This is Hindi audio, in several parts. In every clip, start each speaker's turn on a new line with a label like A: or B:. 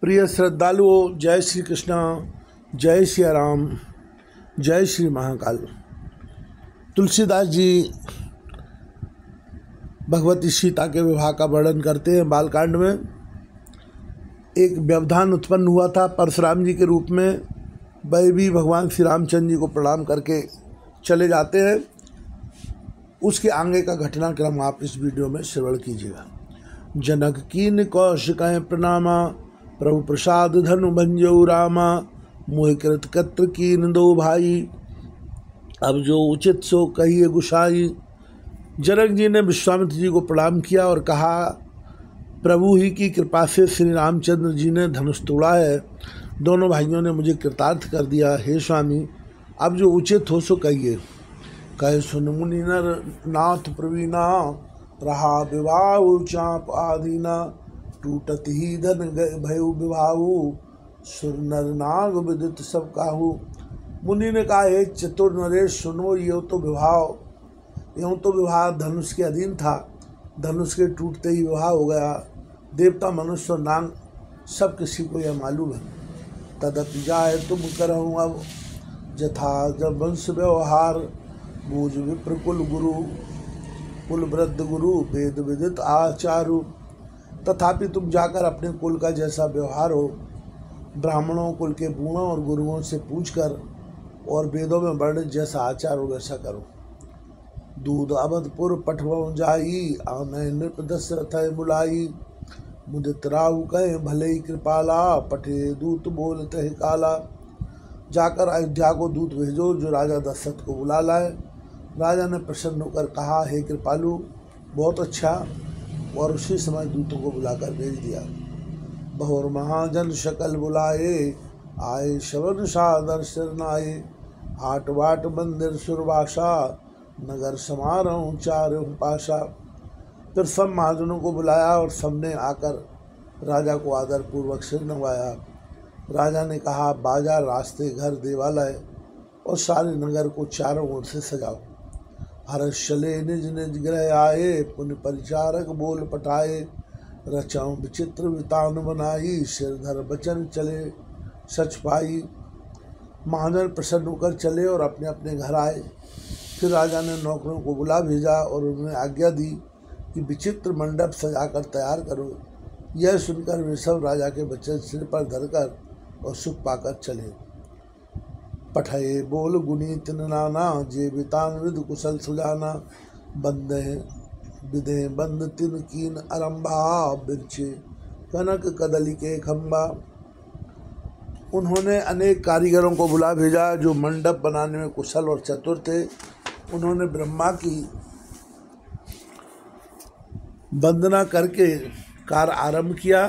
A: प्रिय श्रद्धालुओं, जय श्री कृष्णा, जय श्री राम, जय श्री महाकाल। तुलसीदास जी भगवती सीता के विवाह का वर्णन करते हैं। बालकांड में एक व्यवधान उत्पन्न हुआ था। परशुराम जी के रूप में वह भी भगवान श्री रामचंद्र जी को प्रणाम करके चले जाते हैं। उसके आगे का घटनाक्रम आप इस वीडियो में श्रवण कीजिएगा। जनक कीन कौशिकाएँ प्रणामा, प्रभु प्रसाद धनु भंजऊ रामा, मोहि कृत कत्र कीन दो भाई, अब जो उचित सो कहिए गुसाई। जनक जी ने विश्वामित्र जी को प्रणाम किया और कहा, प्रभु ही की कृपा से श्री रामचंद्र जी ने धनुष तोड़ा है। दोनों भाइयों ने मुझे कृतार्थ कर दिया। हे स्वामी, अब जो उचित हो सो कहिए। कहे सुन मुनि नर नाथ प्रवीणा, रहा विवाह चाप आदीना, टूटत ही धन भयु विवाहु, सुर नर नाग विदित सब काहू। मुनि ने कहा, हे चतुर नरेश सुनो, यूँ तो विवाह धनुष के अधीन था। धनुष के टूटते ही विवाह हो गया। देवता मनुष्य और नाग सब किसी को यह मालूम है। तदपि जाए तुम करहूँ अब, जथा जब वंश व्यवहार, बूझ विप्र कुल गुरु, कुल वृद्ध गुरु, वेद विदित आचारु। तथापि तुम जाकर अपने कुल का जैसा व्यवहार हो, ब्राह्मणों कुल के बूढ़ों और गुरुओं से पूछकर, और वेदों में वर्णित जैसा आचार हो वैसा करो। दूध अवधपुर पठवों जाई, आने नृप दशरथ बुलाई, मुदित राहु कहे भले ही कृपाला, पठे दूत बोलते काला। जाकर अयोध्या को दूत भेजो जो राजा दशरथ को बुला लाए। राजा ने प्रसन्न होकर कहा, हे कृपालु, बहुत अच्छा। और उसी समय दूतों को बुलाकर भेज दिया। बहुर महाजन शकल बुलाए, आए शवन सादर सिरनाए, हाट वाट मंदिर सुरभाषा, नगर समारोह चारों पाशा। फिर सब महाजनों को बुलाया और सबने आकर राजा को आदर पूर्वक सिर नवाया। राजा ने कहा, बाजार, रास्ते, घर, देवालय और सारे नगर को चारों ओर से सजाओ। हर्ष चले निज निज गृह आए, पुण्य परिचारक बोल पठाए, रचाऊं विचित्र वितान बनाई, सिरधर बचन चले सच पाई। महाजन प्रसन्न होकर चले और अपने अपने घर आए। फिर राजा ने नौकरों को बुला भेजा और उन्हें आज्ञा दी कि विचित्र मंडप सजाकर तैयार करो। यह सुनकर वे सब राजा के वचन सिर पर धरकर और सुख पाकर चले। पठये बोल गुनी तिन नाना, जे वितान विद कुशल सुजाना, बंदे विधे बंद तिन कीन अरंभा, बिरछे कनक कदली के खंबा। उन्होंने अनेक कारीगरों को बुला भेजा जो मंडप बनाने में कुशल और चतुर थे। उन्होंने ब्रह्मा की वंदना करके कार्य आरंभ किया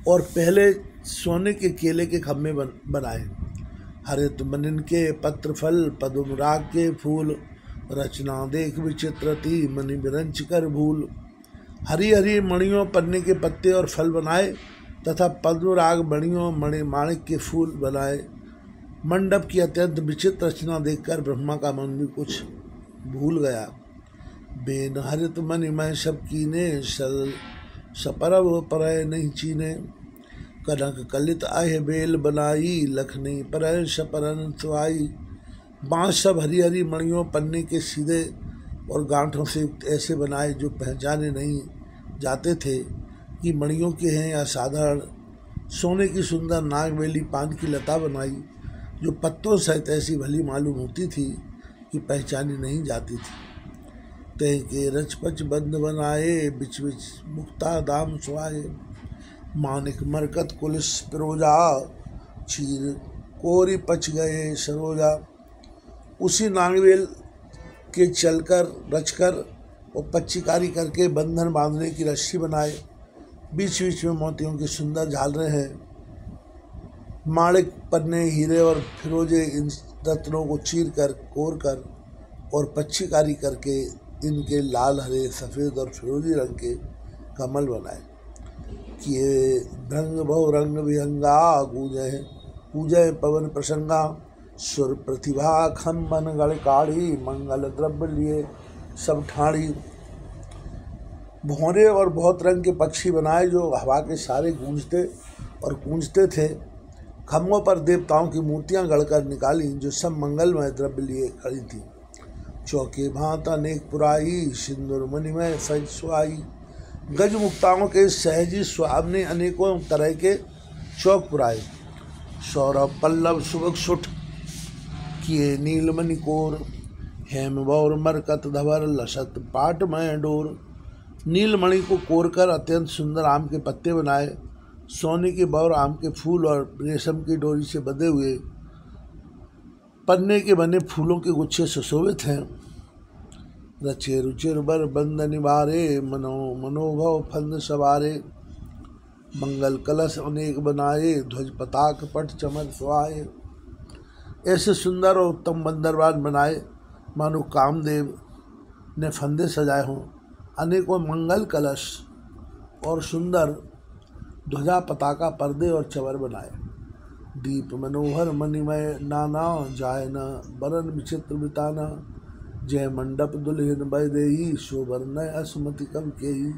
A: और पहले सोने के केले के खम्भे बनाए। हरित मनिन के पत्र फल, पद्म राग के फूल, रचना देख विचित्रति, मणि विरंच कर भूल। हरी हरी मणियों, पन्ने के पत्ते और फल बनाए तथा पद्म राग मणियों, माणिक के फूल बनाए। मंडप की अत्यंत विचित्र रचना देखकर ब्रह्मा का मन भी कुछ भूल गया। बेन हरित मणि मैं सब कीने, सल सपरव परय नहीं चीने, कनक कलित आह बेल बनाई, लखनी परय सपरन सुहाई। बाँस सब हरी हरी मणियों, पन्ने के सीधे और गांठों से युक्त ऐसे बनाए जो पहचाने नहीं जाते थे कि मणियों के हैं या साधारण। सोने की सुंदर नागबेली पान की लता बनाई जो पत्तों सहित ऐसी भली मालूम होती थी कि पहचानी नहीं जाती थी। तय के रचपच बंद बनाए, बिच बिच मुक्ता दाम सुहाए, मानिक मरकत कुलिस पिरोजा, चीर कोरी पच गए सरोजा। उसी नागवेल के चलकर रचकर और पच्चीकारी करके बंधन बांधने की रस्सी बनाए। बीच बीच में मोतियों की सुंदर झालरें हैं। माणिक, पन्ने, हीरे और फिरोजे इन रत्नों को चीर कर, कोर कर और पच्चीकारी करके इनके लाल, हरे, सफ़ेद और फिरोजी रंग के कमल बनाए। किए भ्रंग बहु रंग विहंगा, पूजय पवन प्रसंगा, सुर प्रतिभा खम्बन गणकाढ़ी, मंगल द्रव्य लिए सब ठाड़ी। भौरे और बहुत रंग के पक्षी बनाए जो हवा के सारे गूंजते और पूजते थे। खम्भों पर देवताओं की मूर्तियां गढ़कर निकाली जो सब मंगलमय द्रव्य लिए खड़ी थी। चौके भांत अनेक पुराई, सिंदूर मणिमय सज सुहाई। गज मुक्ताओं के सहजी स्वाब ने अनेकों तरह के चौक पुराए। सौरभ पल्लव सुबक सुठ किए नीलमणि कोर, हेम बौर मरकत धवर लसत पाटमय डोर। नीलमणि को कोरकर अत्यंत सुंदर आम के पत्ते बनाए। सोने के बौर आम के फूल और रेशम की डोरी से बंधे हुए पन्ने के बने फूलों के गुच्छे सुशोभित हैं। रचे रुचिर बर बंद निवारे, मनोभव फंद सवारे। मंगल कलश अनेक बनाए, ध्वज पताक पट चमक सुहाए। ऐसे सुंदर और उत्तम बंदरबान बनाए मानो कामदेव ने फंदे सजाए हों। अनेकों मंगल कलश और सुंदर ध्वजा पताका पर्दे और चवर बनाए। दीप मनोहर मणिमय नाना, जाय न बरन विचित्र बिताना। जय मंडप दुल्हन बैदेही, शोभर नय असमति कम केही।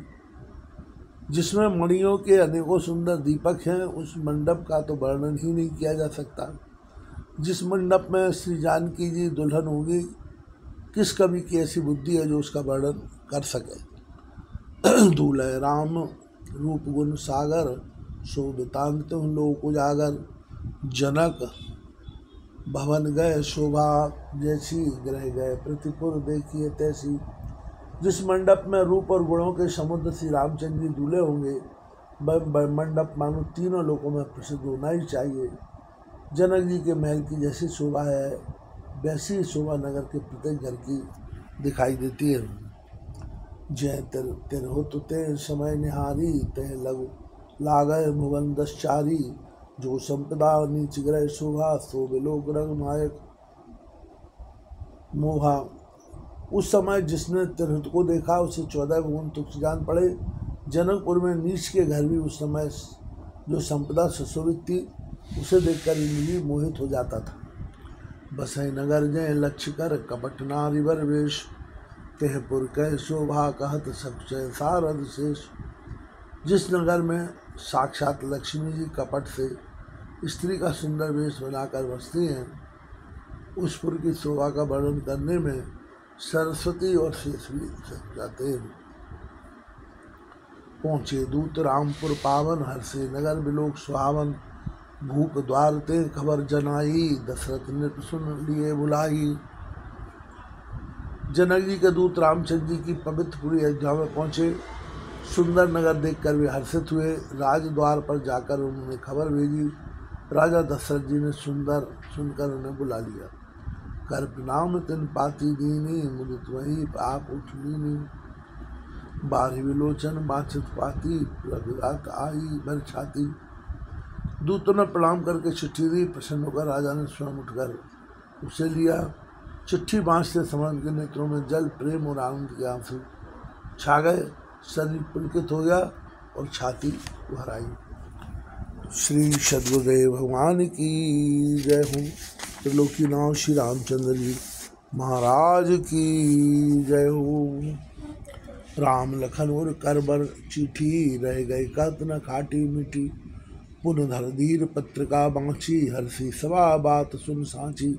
A: जिसमें मणियों के अनेकों सुंदर दीपक हैं, उस मंडप का तो वर्णन ही नहीं किया जा सकता। जिस मंडप में श्री जानकी जी दुल्हन होंगी, किस कवि की ऐसी बुद्धि है जो उसका वर्णन कर सके। दूल्हे राम रूप गुण सागर, शोभितांत लोक उजागर। जनक भवन गए शोभा जैसी, ग्रह गए प्रतिपुर देखिए तैसी। जिस मंडप में रूप और गुणों के समुद्र श्री रामचंद्र जी दूल्हे होंगे, वह मंडप मानो तीनों लोकों में प्रसिद्ध होना ही चाहिए। जनक जी के महल की जैसी शोभा है, वैसी शोभा नगर के प्रत्येक घर की दिखाई देती है। जय तिर हो ते समय निहारी, तह लघु लागय भुवन दशचारी। जो संपदा नीच ग्रह शोभा, सो बिलोक रंग नायक मोहा। उस समय जिसने तिरहुत को देखा उसे 14 गुण तुच्छ जान पड़े। जनकपुर में नीच के घर भी उस समय जो संपदा सुशोभित थी उसे देखकर इंद्रिय मोहित हो जाता था। बसई नगर जय लक्ष्य कर, कपट नारी बर वेश। कहपुर कह शोभा कहत सक्षय सारद शेष। जिस नगर में साक्षात लक्ष्मी जी कपट से स्त्री का सुंदर वेश बनाकर बसती हैं, उस पुर की शोभा का वर्णन करने में सरस्वती और शेष भी जाते हैं। पहुँचे दूत रामपुर पावन, हर्षे नगर बिलोक सुहावन। भूप द्वार ते खबर जनाई, दशरथ नृप सुन लिए बुलाई। जनक जी के दूत रामचंद्र जी की पवित्रपुरी अयोध्या में पहुँचे। सुंदर नगर देखकर वे हर्षित हुए। राजद्वार पर जाकर उन्होंने खबर भेजी। राजा दशरथ जी ने सुनकर उन्हें बुला लिया। कर प्रणाम तिन पाती दीनी, मुदित वही आप उठ लीनी। बारी विलोचन बाछित पाती, रघुरात आई भर छाती। दूतों ने प्रणाम करके चिट्ठी दी। प्रसन्न होकर राजा ने स्वयं उठकर उसे लिया। चिट्ठी बाँचते समय उनके नेत्रों में जल प्रेम और आनंद के आंसू छा गए। शरीर पुलकित हो गया और छाती भर आई। श्री सद्गुरुदेव भगवान की जय हो। त्रिलोकीनाथ श्री रामचंद्र जी महाराज की जय हो। राम लखन और करबर चिट्ठी, रह गए कत न खाटी मीठी। पुन धर धीर पत्रिका बाँची, हर्षी सवा बात सुन साँची।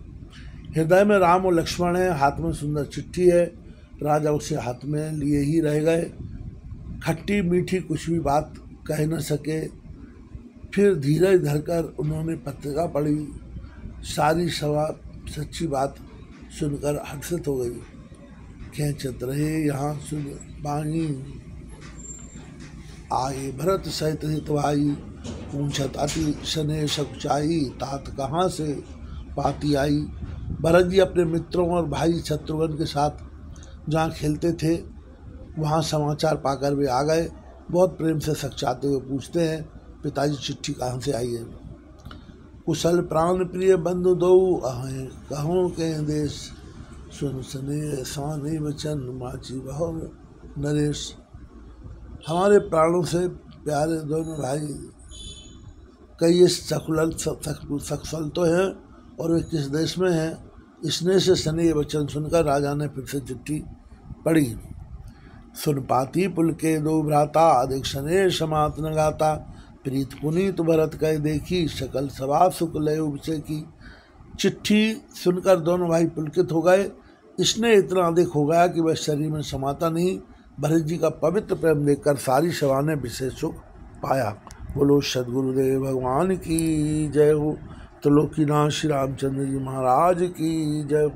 A: हृदय में राम और लक्ष्मण है, हाथ में सुंदर चिट्ठी है। राजा उसे हाथ में लिए ही रह गए। खट्टी मीठी कुछ भी बात कह न सके। फिर धीरज धरकर उन्होंने पत्रिका पढ़ी। सारी सभा सच्ची बात सुनकर हर्षित हो गई। खेचत रहे यहाँ सुन बानी, आए भरत सहित हितवाई। पूछत अति सने सकुचाई, तात कहाँ से पाती आई। भरत जी अपने मित्रों और भाई शत्रुघ्न के साथ जहाँ खेलते थे वहाँ समाचार पाकर वे आ गए। बहुत प्रेम से सकुचाते हुए पूछते हैं, पिताजी चिट्ठी कहाँ से आई है। कुशल प्राण प्रिय बंधु दो, अहें कहों के देश। सुन सने साने वचन, माची बहु नरेश। हमारे प्राणों से प्यारे दोनों भाई कई सकुशल तो हैं और वे किस देश में हैं। स्नेह से सने वचन सुनकर राजा ने फिर से चिट्ठी पढ़ी। सुन पाती पुल के दो भ्राता, अधिक स्नेह समात न गाता। प्रीत पुनीत भरत कह देखी, सकल सभा सुख लय उपसे की। चिट्ठी सुनकर दोनों भाई पुलकित हो गए। इसने इतना अधिक हो गया कि वह शरीर में समाता नहीं। भरत जी का पवित्र प्रेम देखकर सारी सभा ने विशेष सुख पाया। बोलो सद्गुरुदेव भगवान की जय हो। त्रिलोकीनाथ श्री रामचंद्र जी महाराज की जय।